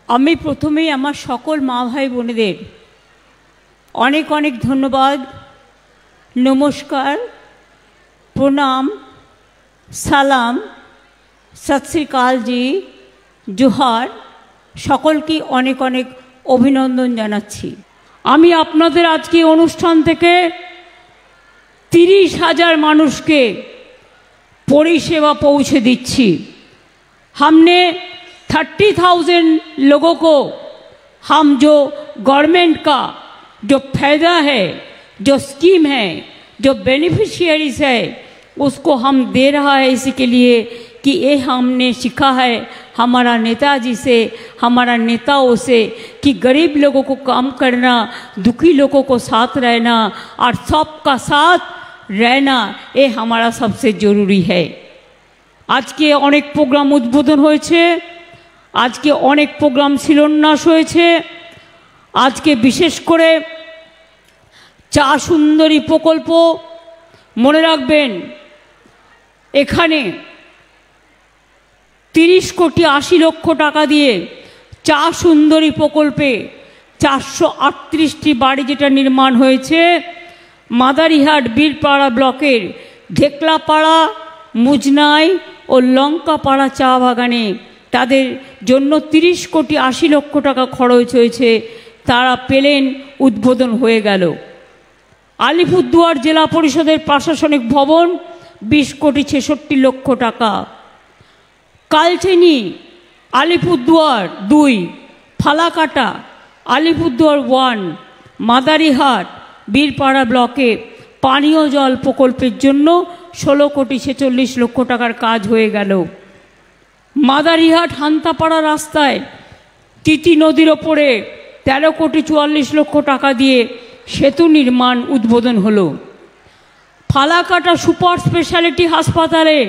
আমি প্রথমেই আমার সকল মা ভাই বোনেদের অনেক অনেক ধন্যবাদ, নমস্কার, প্রণাম, সালাম, সত শ্রী আকাল জি, জোহার, সকলকে অনেক অনেক অভিনন্দন জানাচ্ছি। আমি আপনাদের আজকে অনুষ্ঠান থেকে 30,000 মানুষকে পরিষেবা পৌঁছে दिच्छी। हमने 30,000 लोगों को हम जो गवर्नमेंट का जो फायदा है, जो स्कीम है, जो बेनिफिशियरीज है, उसको हम दे रहा है इसी के लिए कि ये हमने सीखा है हमारा नेताजी से, हमारा नेताओं से कि गरीब लोगों को काम करना, दुखी लोगों को साथ रहना और सबका साथ रहना, ये हमारा सबसे ज़रूरी है। आज के अनेक प्रोग्राम उद्बोधन होयेछे, आज के अनेक प्रोग्राम शिलान्यास होयेछे। आज के विशेष करे चा सुंदरी प्रकल्प मने राखबेन, एखाने 30 कोटी 80 लक्ष टाका दिए चा सुंदरी प्रकल्पे 438टी बाड़ी जेटा निर्माण होयेछे मादारीहाट बीरपाड़ा ब्लकेर ढेकलापाड़ा, मुजनाई और लंकापाड़ा चा बागाने तादेर जन्य 30 कोटी 80 लक्ष टाका खरच होयेछे, तारा पेलेन, उद्बोधन हये गेल। आलिपुरदुआर जिला परिषदेर प्रशासनिक भवन 20 कोटी 66 लक्ष टाका, कालचिनी आलिपुरदुआर 2, फालाकाटा आलिपुरदुआर 1, मादारीहाट बीरपाड़ा ब्लके पानीय जल प्रकल्पेर जन्य 16 कोटी 46 लक्ष टाकार काज हये गेल। मादारीहाट हान्तापाड़ा रास्ताय तीती नदीर ओपरे 13 कोटी 44 लक्ष टाका दिए सेतु निर्माण उद्बोधन हलो। फालाकाटा सुपार स्पेशालिटी हासपाताले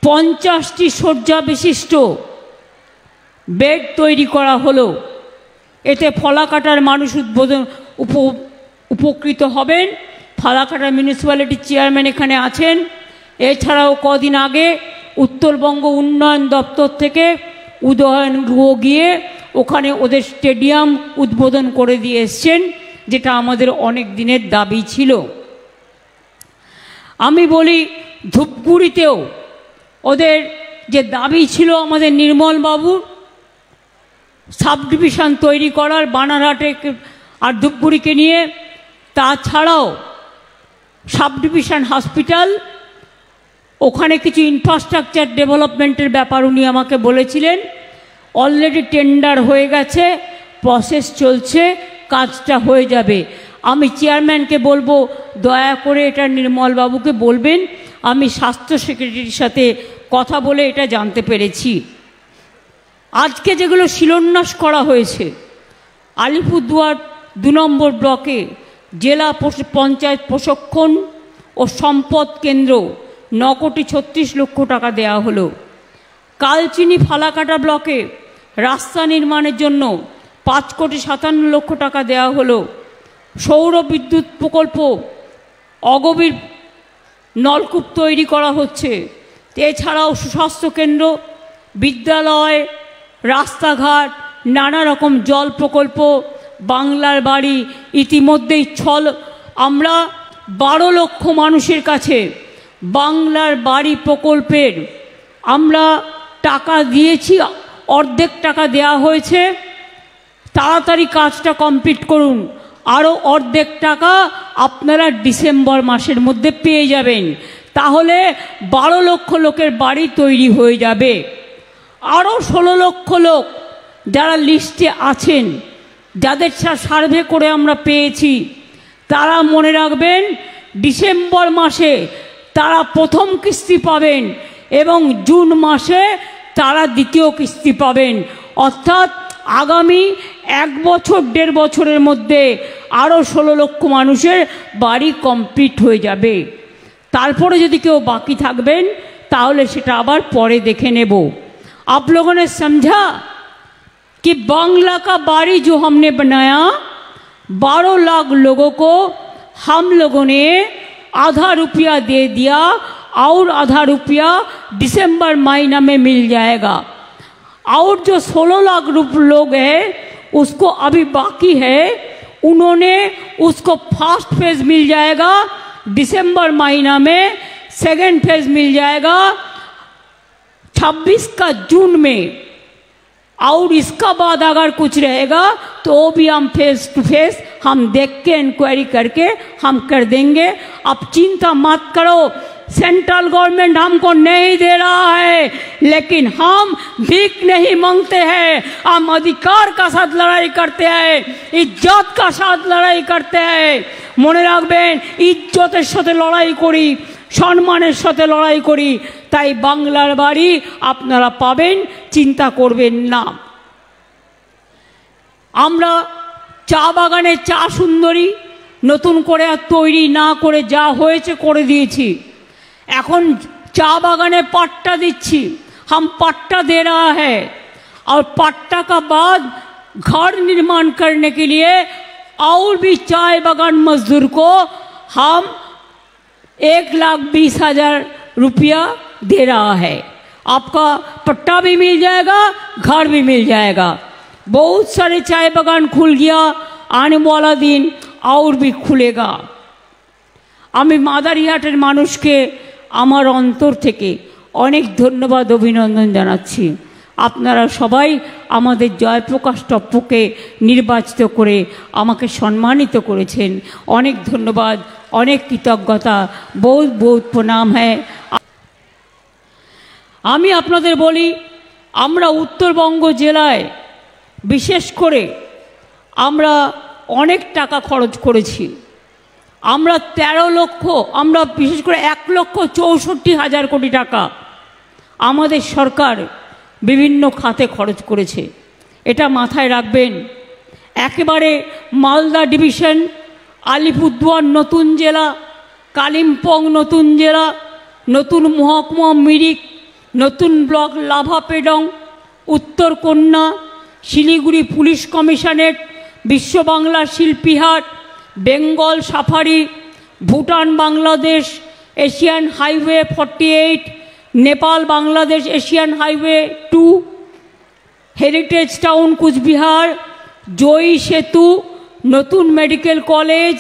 50टी शয্যা विशिष्ट बेड तैरी करा हलो। एते फालाकाटार मानुष उद्बोधन उपकृत हबेन। फालाकाटा म्यूनिसिपैलिटी चेयरमैन एखाने आछेन। एछाड़ाओ कदिन आगे उत्तरबंग उन्नयन दफ्तर थेके उदयन गृह गिये ओखाने ओদের स्टेडियम उद्बोधन करे दिए एसेछेन, जेटा आमादेर अनेक दिनेर दाबी छिलो। आमी बोली धूपगुड़ीतेও ওদের যে দাবি ছিল আমাদের নির্মল বাবু সাব ডিভিশন তৈরি করার বানারহাটে আর ধূপগুড়িকে নিয়ে, তাছাড়াও সাব ডিভিশন হসপিটাল ওখানে কিছু ইনফ্রাস্ট্রাকচার ডেভেলপমেন্টের ব্যাপার উনি আমাকে বলেছিলেন। অলরেডি টেন্ডার হয়ে গেছে, প্রসেস চলছে, কাজটা হয়ে যাবে। আমি চেয়ারম্যানকে বলবো দয়া করে এটা নির্মল বাবুকে বলবেন। আমি স্বাস্থ্য সেক্রেটারির সাথে কথা বলে এটা জানতে পেরেছি। আজকে যেগুলো শিলান্যাস করা হয়েছে আলিপুরদুয়ার 2 নম্বর ব্লকে জেলা পঞ্চায়েত প্রশিক্ষণ ও সম্পদ কেন্দ্র 9 কোটি 36 লক্ষ টাকা দেওয়া হলো। কালচিনি ফালাকাটা ব্লকে রাস্তা নির্মাণের জন্য 5 কোটি 57 লক্ষ টাকা দেওয়া হলো। সৌর বিদ্যুৎ প্রকল্প অগভীর নলকূপ তৈরি করা হচ্ছে। এছাড়াও সুস্বাস্থ্য কেন্দ্র, বিদ্যালয়, রাস্তাঘাট, নানা রকম জল প্রকল্প, বাংলার বাড়ি ইতিমধ্যেই আমরা 12 লক্ষ মানুষের কাছে বাংলার বাড়ি প্রকল্পের আমরা টাকা দিয়েছি। অর্ধেক টাকা দেওয়া হয়েছে, তাড়াতাড়ি কাজটা কমপ্লিট করুন। আরও অর্ধেক টাকা আপনারা ডিসেম্বর মাসের মধ্যে পেয়ে যাবেন, তাহলে 12 লক্ষ লোকের বাড়ি তৈরি হয়ে যাবে। আরও 16 লক্ষ লোক যারা লিস্টে আছেন, যাদের সার্ভে করে আমরা পেয়েছি, তারা মনে রাখবেন ডিসেম্বর মাসে তারা প্রথম কিস্তি পাবেন এবং জুন মাসে তারা দ্বিতীয় কিস্তি পাবেন। অর্থাৎ আগামী 1 বছর 1.5 বছরের মধ্যে আরও 16 লক্ষ মানুষের বাড়ি কমপ্লিট হয়ে যাবে। তারপরে যদি কেউ বাকি থাকবেন তাহলে সেটা আবার পরে দেখে নেব। आप लोगों ने समझा कि बांग्ला का बाड़ी जो हमने बनाया 12 लाख लोगों को हम लोगों ने आधा रुपया दे दिया और आधा रुपया दिसंबर महीना में मिल जाएगा। और जो 16 लाख लोग हैं उसको अभी बाकी है, उन्होंने उसको फर्स्ट फेज मिल जाएगा दिसंबर महीना में, सेकेंड फेज मिल जाएगा 26 का जून में, और इसका बाद अगर कुछ रहेगा तो वो भी हम फेस टू फेस हम देख के इंक्वायरी करके हम कर देंगे। अब चिंता मत करो, सेंट्रल गवर्नमेंट हमको नहीं दे रहा है, लेकिन हम भीख नहीं मांगते हैं, हम अधिकार का साथ लड़ाई करते हैं, इज्जत का साथ लड़ाई करते हैं। মনে রাখবেন, ইজ্জতের সাথে লড়াই করি, সম্মানের সাথে লড়াই করি, তাই বাংলার বাড়ি আপনারা পাবেন, চিন্তা করবেন না। আমরা চা বাগানের চা সুন্দরী নতুন করে আর তৈরি না করে যা হয়েছে করে দিয়েছি, এখন चा बागाने पट्टा दिच्छी, हम पट्टा दे रहा है, और पट्टा का बाद घर निर्माण करने के लिए और भी चाय बागान मजदूर को हम 1,20,000 रुपया दे रहा है। आपका पट्टा भी मिल जाएगा, घर भी मिल जाएगा। बहुत सारे चाय बागान खुल गया, आने वाला दिन और भी खुलेगा। आमी मादारिहाटेर मानुषके आमार अंतर थेके अनेक धन्यवाद अभिनंदन जानाচ্ছি। আপনারা সবাই আমাদের জয়প্রকাশ টপ্পকে নির্বাচিত করে আমাকে সম্মানিত করেছেন, অনেক ধন্যবাদ, অনেক কৃতজ্ঞতা, বহুত বহুত প্রণাম। হ্যাঁ, আমি আপনাদের বলি, আমরা উত্তরবঙ্গ জেলায় বিশেষ করে আমরা অনেক টাকা খরচ করেছি। আমরা 13 লক্ষ, আমরা বিশেষ করে 1,64,000 কোটি টাকা আমাদের সরকার বিভিন্ন খাতে খরচ করেছে, এটা মাথায় রাখবেন। একেবারে মালদা ডিভিশন, আলিপুরদুয়ার নতুন জেলা, কালিম্পং নতুন জেলা, নতুন মহকুমা মিরিক, নতুন ব্লক লাভাপেডং, উত্তর কন্যা, Siliguri police commissionerate, Biswa Bangla Shilpihat, Bengal safari, Bhutan Bangladesh Asian highway 48, Nepal Bangladesh Asian highway 2, heritage town Coochbehar, Joy Setu, नतून मेडिकल कलेज,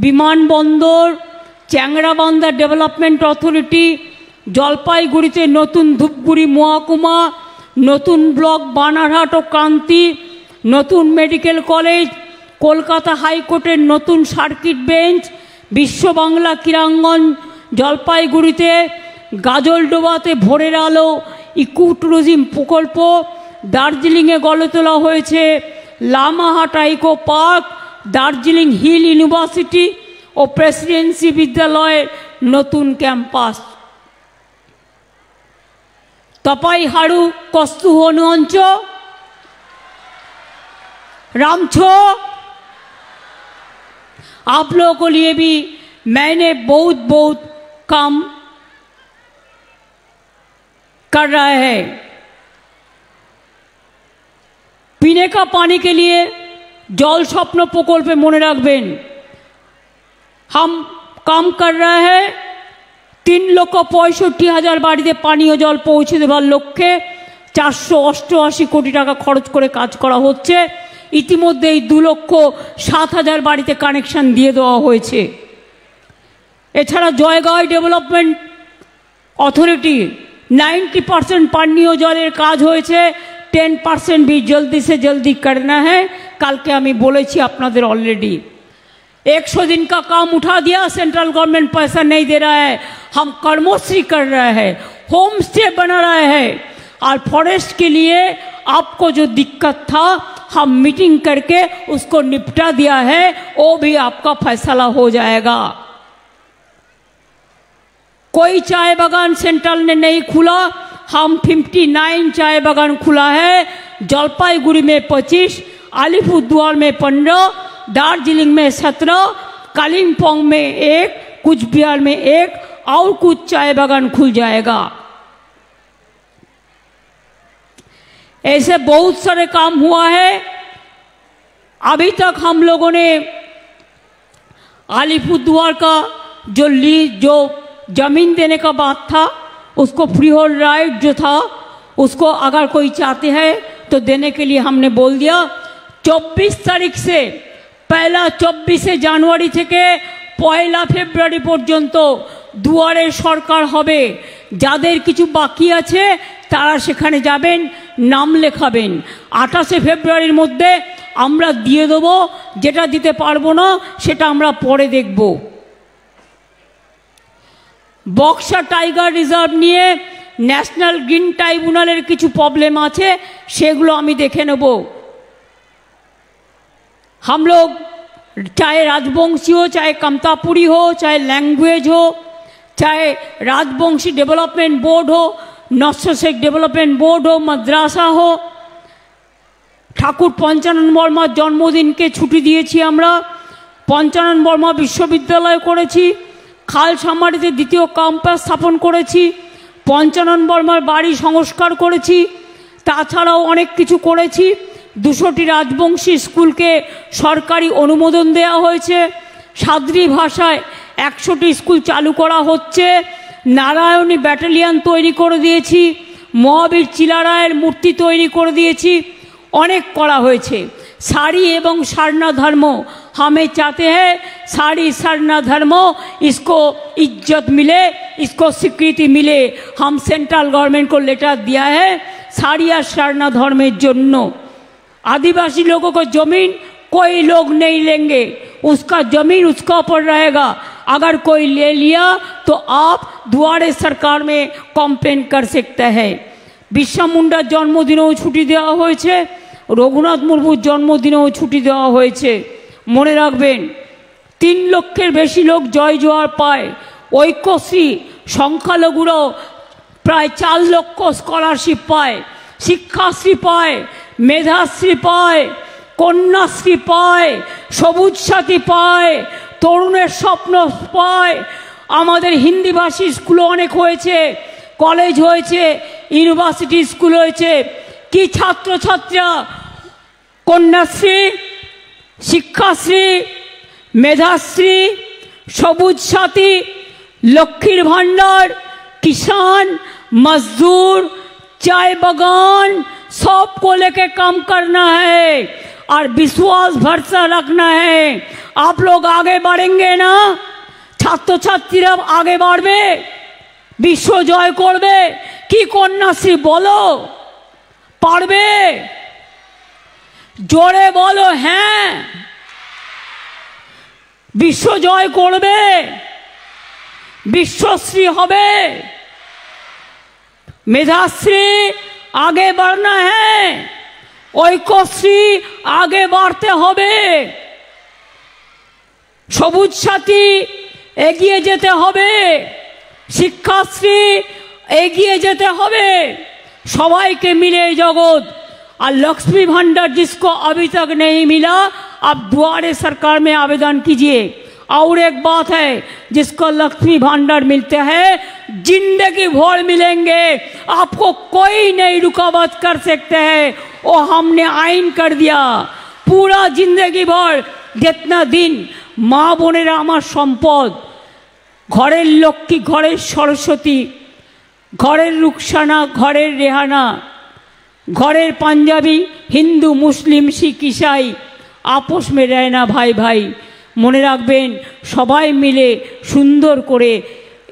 विमानबंदर, চ্যাংরাবান্ধা डेवलपमेंट अथरिटी, जलपाईगुड़ीते नतून धूपगुड़ी महकुमा, नतून ब्लक बानारहाट और क्रांति, नतून मेडिकल कलेज, कलकाता हाईकोर्टेर नतून सार्किट बेंच, विश्व बांगला क्रीड़ांगन जलपाईगुड़ीते, गाजलडोबाते भोरेर आलो इको टूरिज्म प्रकल्प, दार्जिलिंगे गड़े तोला हयेछे लामाहाटा इको पार्क, दार्जिलिंग हिल यूनिभार्सिटी और प्रेसिडेंसि विद्यालय नतून कैम्पास, तपाईहारू कस्तुहनुअंच रामछो, आप लोगों के लिए भी मैंने बहुत बहुत काम कर रहा है। पीने का पानी के लिए जल स्वप्न प्रकल्प मने रखबेन, हम काम कर रहे हैं। 3,65,000 बाड़ीते पानीय जल पौঁছে देवार लक्ष्ये 488 कोटी टाका खरच करे काज करा होच्छे। इतिमध्ये 2,07,000 बाड़ीते कानेक्शन दिए देওয়া হয়েছে। এছাড়া জয়গাঁও डेवलपमेंट अथरिटी 90% पानीय जलेर काज होयेछे, 10% भी जल्दी से जल्दी करना है। कल के आमी बोलेছি आपनादेर ऑलरेडी 100 दिन का काम उठा दिया, सेंट्रल गवर्नमेंट पैसा नहीं दे रहा है। हम कर्मश्री कर रहे हैं, होम स्टे बना रहे हैं, और फॉरेस्ट के लिए आपको जो दिक्कत था हम मीटिंग करके उसको निपटा दिया है, वो भी आपका फैसला हो जाएगा। कोई चाय बागान सेंट्रल ने नहीं खुला, हम 59 चाय बागान खुला है। जलपाईगुड़ी में 25, अलीपुरदुआर में 15, दार्जिलिंग में 17, कालिम्पोंग में 1, कुचबिहार में 1 और कुछ चाय बागान खुल जाएगा। ऐसे बहुत सारे काम हुआ है। अभी तक हम लोगों ने अलीपुरदुआर का जो जमीन देने का बात था, उसको फ्री होल्ड राइट जो था उसको अगर कोई चाहते हैं तो देने के लिए हमने बोल दिया। 24 तारीख से पहला 24 জানুয়ারি থেকে 1 ফেব্রুয়ারি পর্যন্ত দুয়ারে সরকার হবে। যাদের কিছু বাকি আছে তারা সেখানে যাবেন, নাম লেখাবেন। 28 ফেব্রুয়ারির মধ্যে আমরা দিয়ে দেবো, যেটা দিতে পারবো না সেটা আমরা পরে দেখব। বক্সা টাইগার রিজার্ভ নিয়ে ন্যাশনাল গ্রিন ট্রাইব্যুনালের কিছু প্রবলেম আছে, সেগুলো আমি দেখে নেব। हम लोग चाहे राजवंशी हो, चाहे कमतापुरी हो, चाहे लैंग्वेज हो, चाहे राजवंशी डेवलपमेंट बोर्ड हो, नस्य शेख डेवलपमेंट बोर्ड हो, मद्रासा हो, ठाकुर पंचानन बर्मार जन्मदिन के छुट्टी दिएছি আমরা। पंचानन बर्मा विश्वविद्यालय করেছি, খালসামারিতে দ্বিতীয় ক্যাম্পাস স্থাপন করেছি, पंचानन बर्मार বাড়ি সংস্কার করেছি, তাছাড়াও অনেক কিছু করেছি। 200টি রাজবংশী স্কুলকে সরকারি অনুমোদন দেওয়া হয়েছে। সাদ্রি ভাষায় 100টি স্কুল চালু করা হচ্ছে। নারায়ণী ব্যাটালিয়ন তৈরি করে দিয়েছি, মহাবীর চিলারায়ের মূর্তি তৈরি করে দিয়েছি, অনেক করা হয়েছে। साड़ी एवं सारना धर्म हमें चाहते हैं, साड़ी सारना धर्म इसको इज्जत मिले, इसको स्वीकृति मिले। हम सेंट्रल गवर्नमेंट को लेटर दिया है साड़ी और सारना धर्मेर जन्य। आदिवासी लोगों को जमीन कोई लोग नहीं लेंगे, उसका जमीन उसका ऊपर रहेगा। अगर कोई ले लिया तो आप दुआरे सरकार में कम्प्लेन कर सकते हैं। बिरसा मुंडार जन्मदिनेও छुट्टी देওয়া হয়েছে, रघुनाथ मुर्मुर जन्मदिनेও छुट्टी देওয়া হয়েছে। মনে রাখবেন 3 লক্ষের বেশি লোক জয় জোয়ার পায়। ঐক্যশ্রী সংখ্যালঘুরা প্রায় 4 লক্ষ স্কলারশিপ পায়, শিক্ষাশ্রী পায়, মেধাশ্রী পায়, কন্যাশ্রী পায়, সবুজ সাথী পায়, তরুণের স্বপ্ন পায়। আমাদের হিন্দিভাষী স্কুলও অনেক হয়েছে, কলেজ হয়েছে, ইউনিভার্সিটি স্কুল হয়েছে। কি ছাত্রছাত্রীরা কন্যাশ্রী, শিক্ষাশ্রী, মেধাশ্রী, সবুজ সাথী, লক্ষ্মীর ভান্ডার, किसान, मजदूर, चाय बागान, सबको लेके काम करना है और विश्वास भरोसा रखना है। आप लोग आगे बढ़ेंगे ना, छात्र छात्रीरा आगे बढ़बे, विश्व जय करबे। कि कन्याश्री बोलो, पारबे? जोरे बोलो हैं। विश्व जय करबे, विश्वश्री होबे, मेधाश्री आगे बढ़ना है, ঐক্যশ্রী आगे बढ़ते होबे, সবুজ সাথী এগিয়ে যেতে হবে, শিক্ষাশ্রী এগিয়ে যেতে হবে। সবাইকে মিলে जगत। और लक्ष्मी भंडार जिसको अभी तक नहीं मिला, आप दुआरे सरकार में आवेदन कीजिए। और एक बात है, जिसको लक्ष्मी भंडार मिलते हैं जिंदगी भर मिलेंगे, आपको कोई नहीं रुकावट कर सकते हैं। वो हमने आइन कर दिया, पूरा जिंदगी भर जितना दिन माँ बोनेरा आमार सम्पद, घरेर लक्ष्मी, घरेर सरस्वती, घरेर रुखसाना, घरेर रेहाना, घरेर पंजाबी, हिंदू, मुस्लिम, सिख, ईसाई आपस में रहना भाई भाई। মনে রাখবেন সবাই মিলে সুন্দর করে।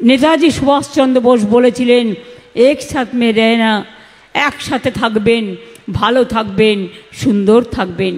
নেতাজি সুভাষচন্দ্র বোস বলেছিলেন একসাথে মে রহনা, একসাথে থাকবেন, ভালো থাকবেন, সুন্দর থাকবেন।